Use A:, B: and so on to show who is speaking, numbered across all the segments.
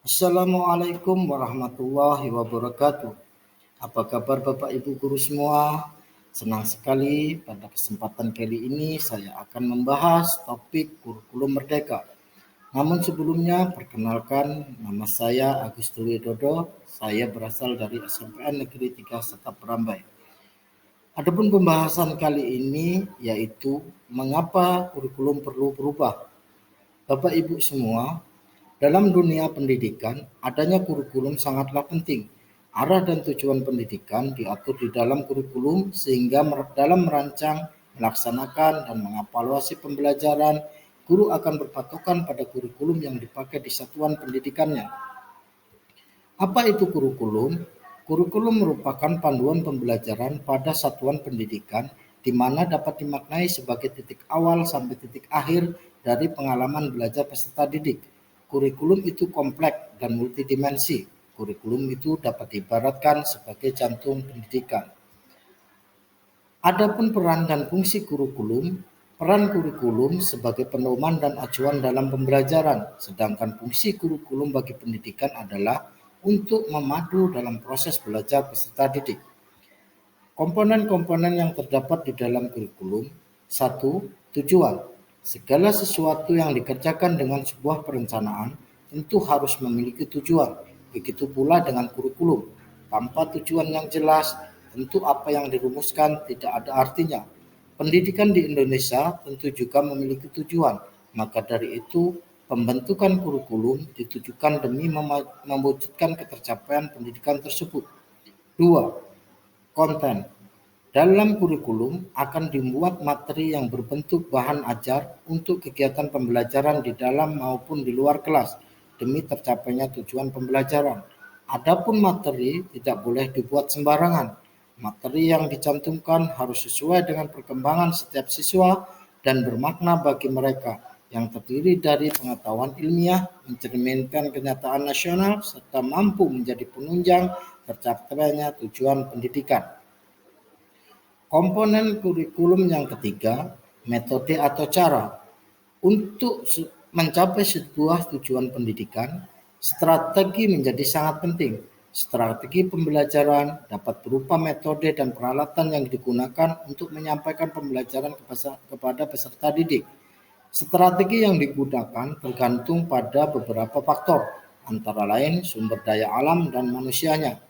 A: Assalamualaikum warahmatullahi wabarakatuh. Apa kabar Bapak Ibu guru semua? Senang sekali pada kesempatan kali ini saya akan membahas topik kurikulum merdeka. Namun sebelumnya perkenalkan, nama saya Agus Dwi Widodo. Saya berasal dari SMPN Negeri 3 Setap Rambai. Adapun pembahasan kali ini yaitu mengapa kurikulum perlu berubah. Bapak Ibu semua, dalam dunia pendidikan, adanya kurikulum sangatlah penting. Arah dan tujuan pendidikan diatur di dalam kurikulum sehingga dalam merancang, melaksanakan, dan mengevaluasi pembelajaran, guru akan berpatokan pada kurikulum yang dipakai di satuan pendidikannya. Apa itu kurikulum? Kurikulum merupakan panduan pembelajaran pada satuan pendidikan di mana dapat dimaknai sebagai titik awal sampai titik akhir dari pengalaman belajar peserta didik. Kurikulum itu kompleks dan multidimensi. Kurikulum itu dapat diibaratkan sebagai jantung pendidikan. Adapun peran dan fungsi kurikulum, peran kurikulum sebagai pedoman dan acuan dalam pembelajaran, sedangkan fungsi kurikulum bagi pendidikan adalah untuk memadu dalam proses belajar peserta didik. Komponen-komponen yang terdapat di dalam kurikulum. 1. Tujuan. Segala sesuatu yang dikerjakan dengan sebuah perencanaan tentu harus memiliki tujuan. Begitu pula dengan kurikulum. Tanpa tujuan yang jelas, tentu apa yang dirumuskan tidak ada artinya. Pendidikan di Indonesia tentu juga memiliki tujuan. Maka dari itu, pembentukan kurikulum ditujukan demi mewujudkan ketercapaian pendidikan tersebut. 2. Konten. Dalam kurikulum akan dibuat materi yang berbentuk bahan ajar untuk kegiatan pembelajaran di dalam maupun di luar kelas demi tercapainya tujuan pembelajaran. Adapun materi tidak boleh dibuat sembarangan. Materi yang dicantumkan harus sesuai dengan perkembangan setiap siswa dan bermakna bagi mereka, yang terdiri dari pengetahuan ilmiah, mencerminkan kenyataan nasional, serta mampu menjadi penunjang tercapainya tujuan pendidikan. Komponen kurikulum yang ketiga, metode atau cara. Untuk mencapai sebuah tujuan pendidikan, strategi menjadi sangat penting. Strategi pembelajaran dapat berupa metode dan peralatan yang digunakan untuk menyampaikan pembelajaran kepada peserta didik. Strategi yang digunakan tergantung pada beberapa faktor, antara lain sumber daya alam dan manusianya.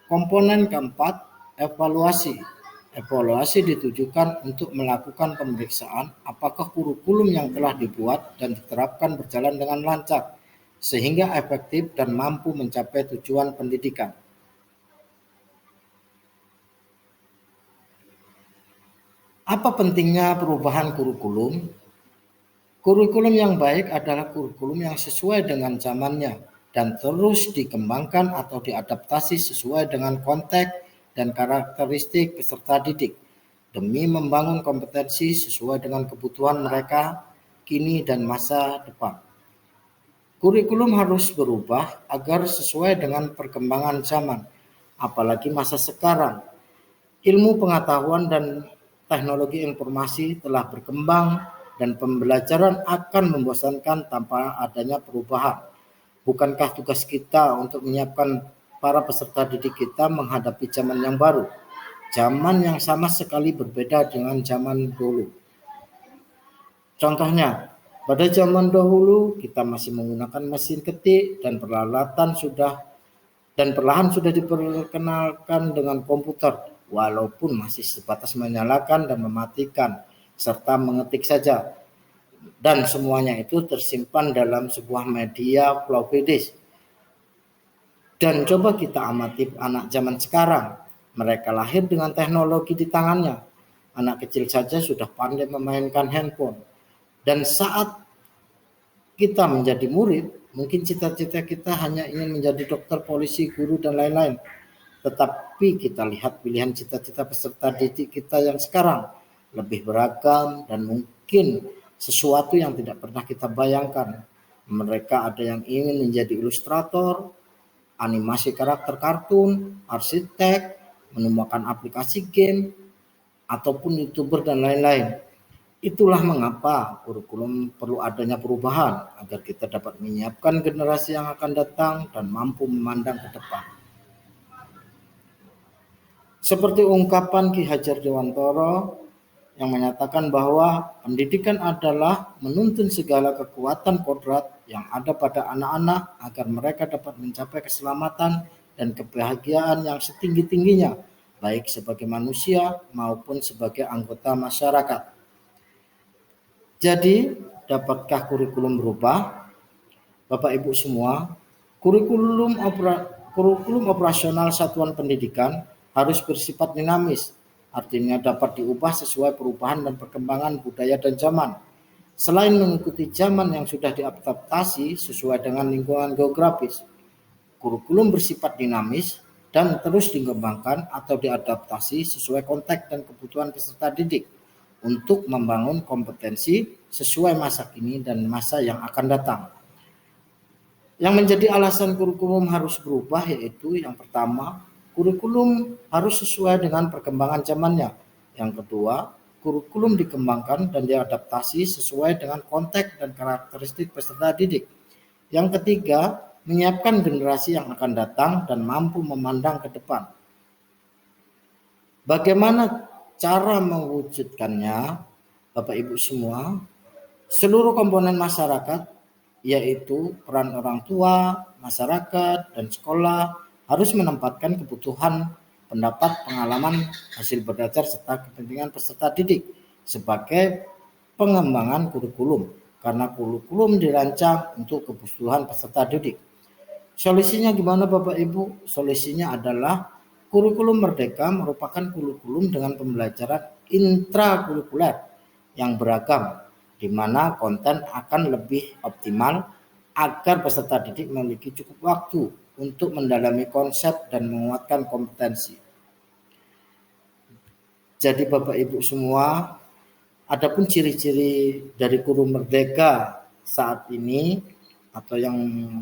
A: Komponen keempat, evaluasi. Evaluasi ditujukan untuk melakukan pemeriksaan apakah kurikulum yang telah dibuat dan diterapkan berjalan dengan lancar, sehingga efektif dan mampu mencapai tujuan pendidikan. Apa pentingnya perubahan kurikulum? Kurikulum yang baik adalah kurikulum yang sesuai dengan zamannya dan terus dikembangkan atau diadaptasi sesuai dengan konteks dan karakteristik peserta didik demi membangun kompetensi sesuai dengan kebutuhan mereka kini dan masa depan. Kurikulum harus berubah agar sesuai dengan perkembangan zaman, apalagi masa sekarang. Ilmu pengetahuan dan teknologi informasi telah berkembang dan pembelajaran akan membosankan tanpa adanya perubahan. Bukankah tugas kita untuk menyiapkan para peserta didik kita menghadapi zaman yang baru? Zaman yang sama sekali berbeda dengan zaman dulu. Contohnya, pada zaman dahulu kita masih menggunakan mesin ketik dan perlahan sudah diperkenalkan dengan komputer, walaupun masih sebatas menyalakan dan mematikan serta mengetik saja. Dan semuanya itu tersimpan dalam sebuah media floppy disk. Dan coba kita amati anak zaman sekarang. Mereka lahir dengan teknologi di tangannya. Anak kecil saja sudah pandai memainkan handphone. Dan saat kita menjadi murid, mungkin cita-cita kita hanya ingin menjadi dokter, polisi, guru, dan lain-lain. Tetapi kita lihat pilihan cita-cita peserta didik kita yang sekarang lebih beragam dan mungkin sesuatu yang tidak pernah kita bayangkan. Mereka ada yang ingin menjadi ilustrator, animasi karakter kartun, arsitek, menemukan aplikasi game, ataupun YouTuber dan lain-lain. Itulah mengapa kurikulum perlu adanya perubahan agar kita dapat menyiapkan generasi yang akan datang dan mampu memandang ke depan. Seperti ungkapan Ki Hajar Dewantara yang menyatakan bahwa pendidikan adalah menuntun segala kekuatan kodrat yang ada pada anak-anak agar mereka dapat mencapai keselamatan dan kebahagiaan yang setinggi-tingginya, baik sebagai manusia maupun sebagai anggota masyarakat. Jadi, dapatkah kurikulum berubah? Bapak Ibu semua, kurikulum operasional satuan pendidikan harus bersifat dinamis, artinya dapat diubah sesuai perubahan dan perkembangan budaya dan zaman. Selain mengikuti zaman yang sudah diadaptasi sesuai dengan lingkungan geografis, kurikulum bersifat dinamis dan terus dikembangkan atau diadaptasi sesuai konteks dan kebutuhan peserta didik untuk membangun kompetensi sesuai masa kini dan masa yang akan datang. Yang menjadi alasan kurikulum harus berubah yaitu yang pertama, kurikulum harus sesuai dengan perkembangan zamannya. Yang kedua, kurikulum dikembangkan dan diadaptasi sesuai dengan konteks dan karakteristik peserta didik. Yang ketiga, menyiapkan generasi yang akan datang dan mampu memandang ke depan. Bagaimana cara mewujudkannya, Bapak Ibu semua? Seluruh komponen masyarakat, yaitu peran orang tua, masyarakat, dan sekolah, harus menempatkan kebutuhan, pendapat, pengalaman, hasil belajar, serta kepentingan peserta didik sebagai pengembangan kurikulum, karena kurikulum dirancang untuk kebutuhan peserta didik. Solusinya gimana Bapak Ibu? Solusinya adalah kurikulum merdeka merupakan kurikulum dengan pembelajaran intrakurikuler yang beragam, di mana konten akan lebih optimal agar peserta didik memiliki cukup waktu untuk mendalami konsep dan menguatkan kompetensi. Jadi Bapak Ibu semua, adapun ciri-ciri dari kurikulum merdeka saat ini atau yang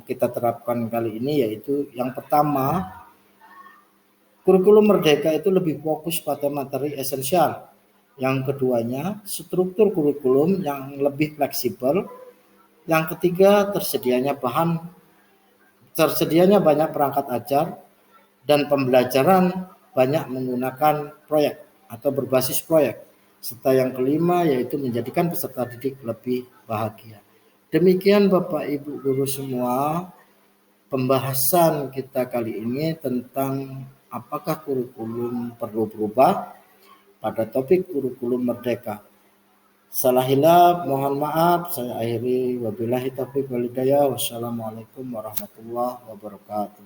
A: kita terapkan kali ini yaitu yang pertama, kurikulum merdeka itu lebih fokus pada materi esensial. Yang keduanya, struktur kurikulum yang lebih fleksibel. Yang ketiga, tersedianya banyak perangkat ajar dan pembelajaran banyak menggunakan proyek atau berbasis proyek. Serta yang kelima yaitu menjadikan peserta didik lebih bahagia. Demikian Bapak Ibu guru semua, pembahasan kita kali ini tentang apakah kurikulum perlu berubah pada topik kurikulum merdeka. Salah hilaf mohon maaf, saya akhiri wabillahi taufiq wal hidayah. Wassalamualaikum warahmatullahi wabarakatuh.